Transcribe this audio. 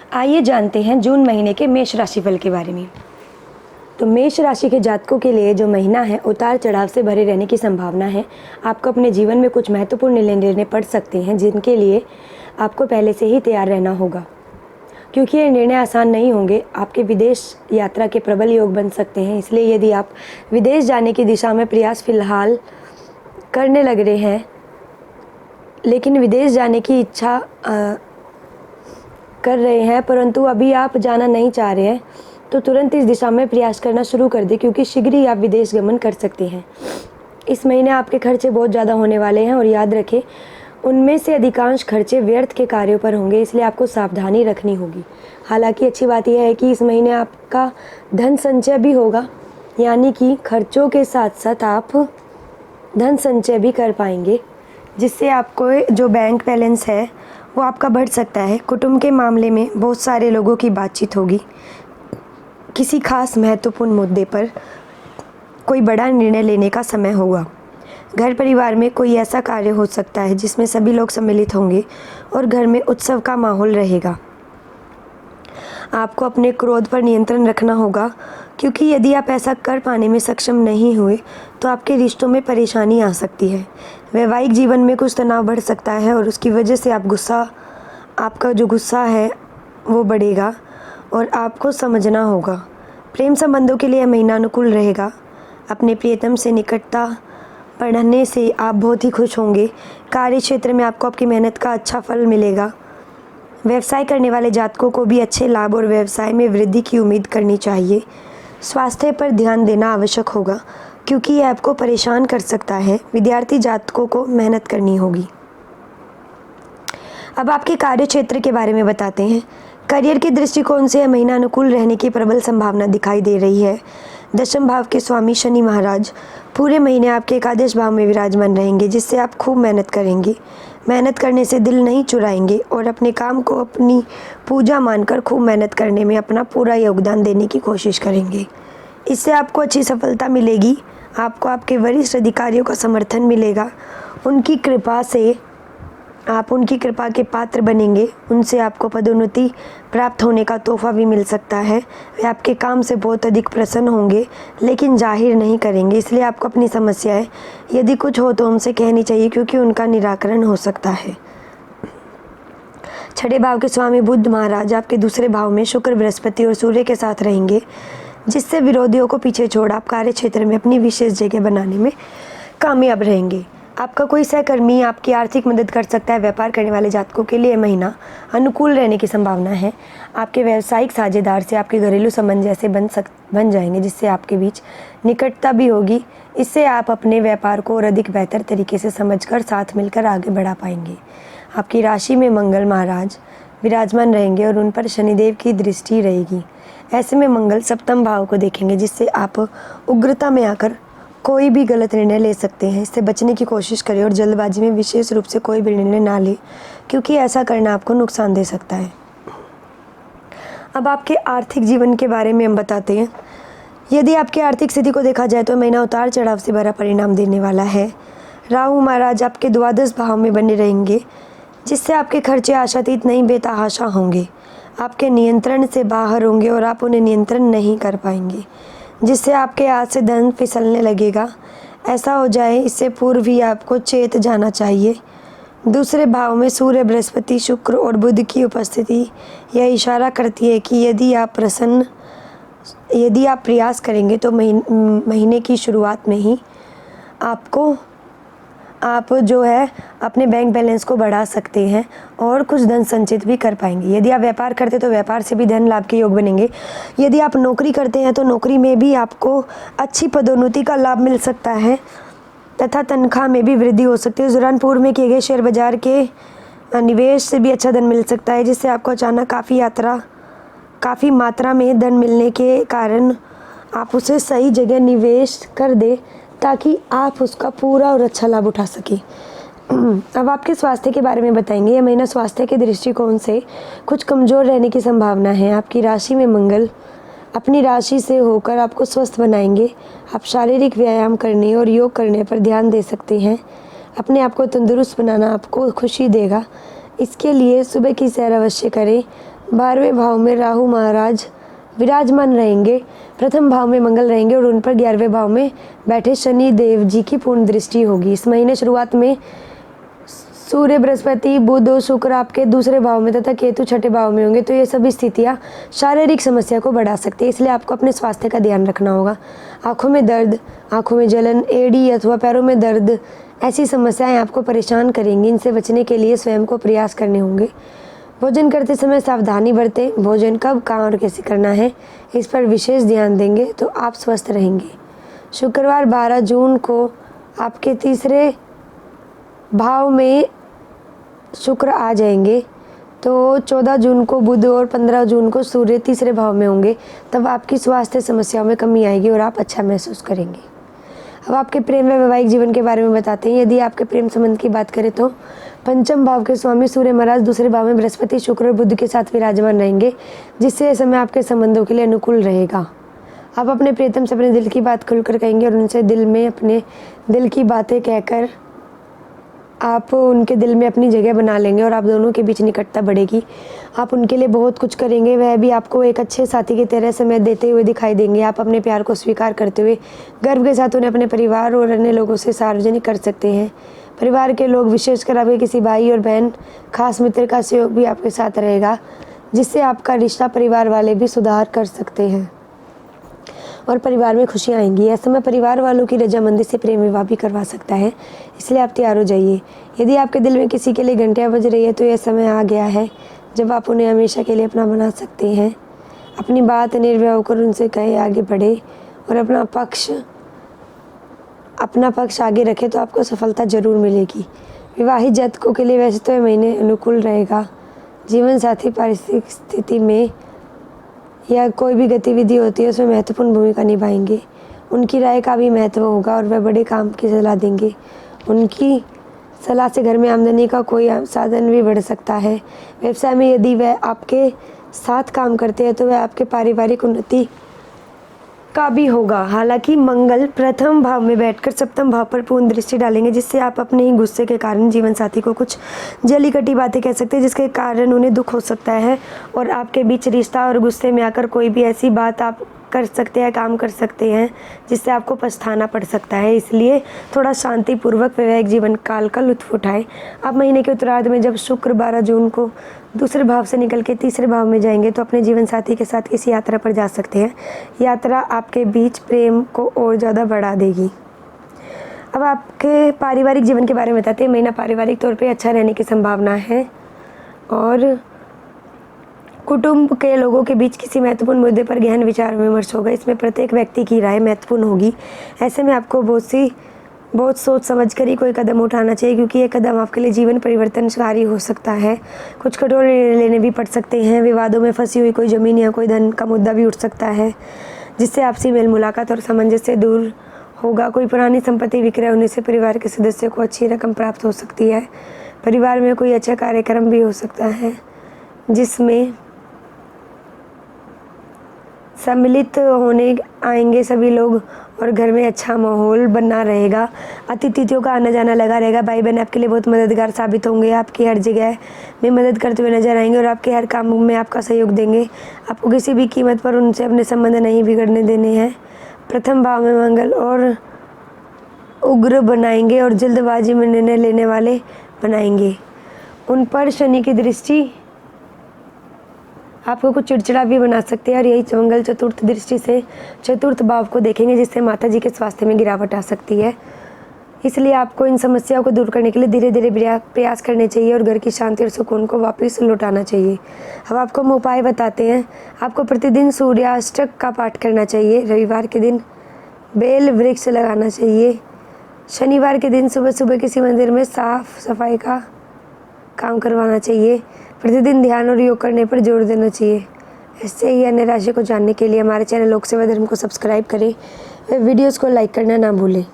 आइए जानते हैं जून महीने के मेष राशिफल के बारे में। तो मेष राशि के जातकों के लिए जो महीना है उतार चढ़ाव से भरे रहने की संभावना है। आपको अपने जीवन में कुछ महत्वपूर्ण निर्णय लेने पड़ सकते हैं जिनके लिए आपको पहले से ही तैयार रहना होगा, क्योंकि ये निर्णय आसान नहीं होंगे। आपके विदेश यात्रा के प्रबल योग बन सकते हैं, इसलिए यदि आप विदेश जाने की दिशा में प्रयास फिलहाल करने लग रहे हैं लेकिन विदेश जाने की इच्छा कर रहे हैं परंतु अभी आप जाना नहीं चाह रहे हैं, तो तुरंत इस दिशा में प्रयास करना शुरू कर दें, क्योंकि शीघ्र ही आप विदेश गमन कर सकते हैं। इस महीने आपके खर्चे बहुत ज़्यादा होने वाले हैं और याद रखें उनमें से अधिकांश खर्चे व्यर्थ के कार्यों पर होंगे, इसलिए आपको सावधानी रखनी होगी। हालांकि अच्छी बात यह है कि इस महीने आपका धन संचय भी होगा, यानी कि खर्चों के साथ साथ आप धन संचय भी कर पाएंगे, जिससे आपको जो बैंक बैलेंस है वो आपका बढ़ सकता है। कुटुंब के मामले में बहुत सारे लोगों की बातचीत होगी। किसी खास महत्वपूर्ण मुद्दे पर कोई बड़ा निर्णय लेने का समय होगा। घर परिवार में कोई ऐसा कार्य हो सकता है जिसमें सभी लोग सम्मिलित होंगे और घर में उत्सव का माहौल रहेगा। आपको अपने क्रोध पर नियंत्रण रखना होगा, क्योंकि यदि आप ऐसा कर पाने में सक्षम नहीं हुए तो आपके रिश्तों में परेशानी आ सकती है। वैवाहिक जीवन में कुछ तनाव बढ़ सकता है और उसकी वजह से आपका जो गुस्सा है वो बढ़ेगा और आपको समझना होगा। प्रेम संबंधों के लिए यह महीना अनुकूल रहेगा। अपने प्रियतम से निकटता बढ़ने से आप बहुत ही खुश होंगे। कार्य क्षेत्र में आपको आपकी मेहनत का अच्छा फल मिलेगा। व्यवसाय करने वाले जातकों को भी अच्छे लाभ और व्यवसाय में वृद्धि की उम्मीद करनी चाहिए। स्वास्थ्य पर ध्यान देना आवश्यक होगा, क्योंकि यह आपको परेशान कर सकता है। विद्यार्थी जातकों को मेहनत करनी होगी। अब आपके कार्य क्षेत्र के बारे में बताते हैं। करियर के दृष्टिकोण से यह महीना अनुकूल रहने की प्रबल संभावना दिखाई दे रही है। दशम भाव के स्वामी शनि महाराज पूरे महीने आपके एकादश भाव में विराजमान रहेंगे, जिससे आप खूब मेहनत करेंगे। मेहनत करने से दिल नहीं चुराएंगे और अपने काम को अपनी पूजा मानकर खूब मेहनत करने में अपना पूरा योगदान देने की कोशिश करेंगे। इससे आपको अच्छी सफलता मिलेगी। आपको आपके वरिष्ठ अधिकारियों का समर्थन मिलेगा। उनकी कृपा से आप उनकी कृपा के पात्र बनेंगे। उनसे आपको पदोन्नति प्राप्त होने का तोहफा भी मिल सकता है। वे आपके काम से बहुत अधिक प्रसन्न होंगे, लेकिन जाहिर नहीं करेंगे, इसलिए आपको अपनी समस्याएं यदि कुछ हो तो उनसे कहनी चाहिए, क्योंकि उनका निराकरण हो सकता है। छठे भाव के स्वामी बुध महाराज आपके दूसरे भाव में शुक्र, बृहस्पति और सूर्य के साथ रहेंगे, जिससे विरोधियों को पीछे छोड़ आप कार्य क्षेत्र में अपनी विशेष जगह बनाने में कामयाब रहेंगे। आपका कोई सहकर्मी आपकी आर्थिक मदद कर सकता है। व्यापार करने वाले जातकों के लिए महीना अनुकूल रहने की संभावना है। आपके व्यावसायिक साझेदार से आपके घरेलू संबंध जैसे बन जाएंगे, जिससे आपके बीच निकटता भी होगी। इससे आप अपने व्यापार को और अधिक बेहतर तरीके से समझकर साथ मिलकर आगे बढ़ा पाएंगे। आपकी राशि में मंगल महाराज विराजमान रहेंगे और उन पर शनिदेव की दृष्टि रहेगी। ऐसे में मंगल सप्तम भाव को देखेंगे, जिससे आप उग्रता में आकर कोई भी गलत निर्णय ले सकते हैं। इससे बचने की कोशिश करें और जल्दबाजी में विशेष रूप से कोई भी निर्णय ना लें, क्योंकि ऐसा करना आपको नुकसान दे सकता है। अब आपके आर्थिक जीवन के बारे में हम बताते हैं। यदि आपकी आर्थिक स्थिति को देखा जाए तो महीना उतार चढ़ाव से भरा परिणाम देने वाला है। राहु महाराज आपके द्वादश भाव में बने रहेंगे, जिससे आपके खर्चे आशातीत नहीं बेतहाशा होंगे। आपके नियंत्रण से बाहर होंगे और आप उन्हें नियंत्रण नहीं कर पाएंगे, जिससे आपके हाथ से धन फिसलने लगेगा। ऐसा हो जाए इससे पूर्व ही आपको चेत जाना चाहिए। दूसरे भाव में सूर्य, बृहस्पति, शुक्र और बुध की उपस्थिति यह इशारा करती है कि यदि आप प्रयास करेंगे तो महीने की शुरुआत में ही आप जो है अपने बैंक बैलेंस को बढ़ा सकते हैं और कुछ धन संचित भी कर पाएंगे। यदि आप व्यापार करते तो व्यापार से भी धन लाभ के योग बनेंगे। यदि आप नौकरी करते हैं तो नौकरी में भी आपको अच्छी पदोन्नति का लाभ मिल सकता है तथा तनख्वाह में भी वृद्धि हो सकती है। इस दौरान पूर्व में किए गए शेयर बाजार के निवेश से भी अच्छा धन मिल सकता है, जिससे आपको अचानक काफ़ी मात्रा में धन मिलने के कारण आप उसे सही जगह निवेश कर दें, ताकि आप उसका पूरा और अच्छा लाभ उठा सकें। अब आपके स्वास्थ्य के बारे में बताएंगे। यह महीना स्वास्थ्य के दृष्टिकोण से कुछ कमज़ोर रहने की संभावना है। आपकी राशि में मंगल अपनी राशि से होकर आपको स्वस्थ बनाएंगे। आप शारीरिक व्यायाम करने और योग करने पर ध्यान दे सकते हैं। अपने आप को तंदुरुस्त बनाना आपको खुशी देगा। इसके लिए सुबह की सैर अवश्य करें। 12वें भाव में राहु महाराज विराजमान रहेंगे। प्रथम भाव में मंगल रहेंगे और उन पर 11वें भाव में बैठे शनि देव जी की पूर्ण दृष्टि होगी। इस महीने शुरुआत में सूर्य, बृहस्पति, बुध और शुक्र आपके दूसरे भाव में तथा केतु छठे भाव में होंगे, तो ये सभी स्थितियाँ शारीरिक समस्या को बढ़ा सकती है, इसलिए आपको अपने स्वास्थ्य का ध्यान रखना होगा। आँखों में दर्द, आँखों में जलन, एड़ी अथवा पैरों में दर्द, ऐसी समस्याएं आपको परेशान करेंगी। इनसे बचने के लिए स्वयं को प्रयास करने होंगे। भोजन करते समय सावधानी बरतें। भोजन कब, कहाँ और कैसे करना है, इस पर विशेष ध्यान देंगे तो आप स्वस्थ रहेंगे। शुक्रवार 12 जून को आपके तीसरे भाव में शुक्र आ जाएंगे, तो 14 जून को बुध और 15 जून को सूर्य तीसरे भाव में होंगे। तब आपकी स्वास्थ्य समस्याओं में कमी आएगी और आप अच्छा महसूस करेंगे। अब आपके प्रेम व वैवाहिक जीवन के बारे में बताते हैं। यदि आपके प्रेम संबंध की बात करें तो पंचम भाव के स्वामी सूर्य महाराज दूसरे भाव में बृहस्पति, शुक्र और बुध के साथ विराजमान रहेंगे, जिससे यह समय आपके संबंधों के लिए अनुकूल रहेगा। आप अपने प्रियतम से अपने दिल की बात खुलकर कहेंगे और उनसे दिल में अपने दिल की बातें कहकर आप उनके दिल में अपनी जगह बना लेंगे और आप दोनों के बीच निकटता बढ़ेगी। आप उनके लिए बहुत कुछ करेंगे, वह भी आपको एक अच्छे साथी की तरह समय देते हुए दिखाई देंगे। आप अपने प्यार को स्वीकार करते हुए गर्व के साथ उन्हें अपने परिवार और अन्य लोगों से सार्वजनिक कर सकते हैं। परिवार के लोग, विशेषकर आपके किसी भाई और बहन, खास मित्र का सहयोग भी आपके साथ रहेगा, जिससे आपका रिश्ता परिवार वाले भी सुधार कर सकते हैं और परिवार में खुशियाँ आएंगी। ऐसे समय परिवार वालों की रजामंदी से प्रेम विवाह भी करवा सकता है, इसलिए आप तैयार हो जाइए। यदि आपके दिल में किसी के लिए घंटियाँ बज रही है तो यह समय आ गया है जब आप उन्हें हमेशा के लिए अपना बना सकते हैं। अपनी बात निर्भय होकर उनसे कहे, आगे बढ़े और अपना पक्ष आगे रखें तो आपको सफलता जरूर मिलेगी। विवाहित जातकों के लिए वैसे तो यह महीने अनुकूल रहेगा। जीवन साथी पारिस्थितिक स्थिति में या कोई भी गतिविधि होती है उसमें महत्वपूर्ण भूमिका निभाएंगे। उनकी राय का भी महत्व होगा और वह बड़े काम की सलाह देंगे। उनकी सलाह से घर में आमदनी का कोई साधन भी बढ़ सकता है। व्यवसाय में यदि वह आपके साथ काम करते हैं तो वह आपके पारिवारिक उन्नति का भी होगा। हालांकि मंगल प्रथम भाव में बैठकर सप्तम भाव पर पूर्ण दृष्टि डालेंगे, जिससे आप अपने ही गुस्से के कारण जीवन साथी को कुछ जली कटी बातें कह सकते हैं, जिसके कारण उन्हें दुख हो सकता है और आपके बीच रिश्ता और गुस्से में आकर कोई भी ऐसी बात आप कर सकते हैं, काम कर सकते हैं, जिससे आपको पछताना पड़ सकता है। इसलिए थोड़ा शांतिपूर्वक वैवाहिक जीवन काल का लुत्फ उठाएं। आप महीने के उत्तरार्ध में जब शुक्र 12 जून को दूसरे भाव से निकल के तीसरे भाव में जाएंगे तो अपने जीवन साथी के साथ किसी यात्रा पर जा सकते हैं। यात्रा आपके बीच प्रेम को और ज़्यादा बढ़ा देगी। अब आपके पारिवारिक जीवन के बारे में बताते हैं। महीना पारिवारिक तौर पे अच्छा रहने की संभावना है और कुटुंब के लोगों के बीच किसी महत्वपूर्ण मुद्दे पर गहन विचार विमर्श होगा। इसमें प्रत्येक व्यक्ति की राय महत्वपूर्ण होगी। ऐसे में आपको बहुत सोच समझ कर ही कोई कदम उठाना चाहिए, क्योंकि ये कदम आपके लिए जीवन परिवर्तनकारी हो सकता है। कुछ कठोर निर्णय लेने भी पड़ सकते हैं। विवादों में फंसी हुई कोई ज़मीन या कोई धन का मुद्दा भी उठ सकता है, जिससे आपसी मेल मुलाकात और सामंजस्य दूर होगा। कोई पुरानी संपत्ति विक्रय होने से परिवार के सदस्यों को अच्छी रकम प्राप्त हो सकती है। परिवार में कोई अच्छा कार्यक्रम भी हो सकता है जिसमें सम्मिलित होने आएंगे सभी लोग और घर में अच्छा माहौल बना रहेगा। अतिथियों का आना जाना लगा रहेगा। भाई बहन आपके लिए बहुत मददगार साबित होंगे। आपकी हर जगह में मदद करते हुए नजर आएंगे और आपके हर काम में आपका सहयोग देंगे। आपको किसी भी कीमत पर उनसे अपने संबंध नहीं बिगड़ने देने हैं। प्रथम भाव में मंगल और उग्र बनाएंगे और जल्दबाजी में निर्णय लेने वाले बनाएंगे। उन पर शनि की दृष्टि आपको कुछ चिड़चिड़ा भी बना सकते हैं और यही मंगल चतुर्थ दृष्टि से चतुर्थ भाव को देखेंगे, जिससे माता जी के स्वास्थ्य में गिरावट आ सकती है। इसलिए आपको इन समस्याओं को दूर करने के लिए धीरे धीरे प्रयास करने चाहिए और घर की शांति और सुकून को वापस लौटाना चाहिए। अब आपको हम उपाय बताते हैं। आपको प्रतिदिन सूर्याष्टक का पाठ करना चाहिए। रविवार के दिन बेल वृक्ष लगाना चाहिए। शनिवार के दिन सुबह सुबह किसी मंदिर में साफ सफाई का काम करवाना चाहिए। प्रतिदिन ध्यान और योग करने पर जोर देना चाहिए। इससे ही अन्य राशि को जानने के लिए हमारे चैनल लोक सेवा धर्म को सब्सक्राइब करें। वीडियोज़ को लाइक करना ना भूलें।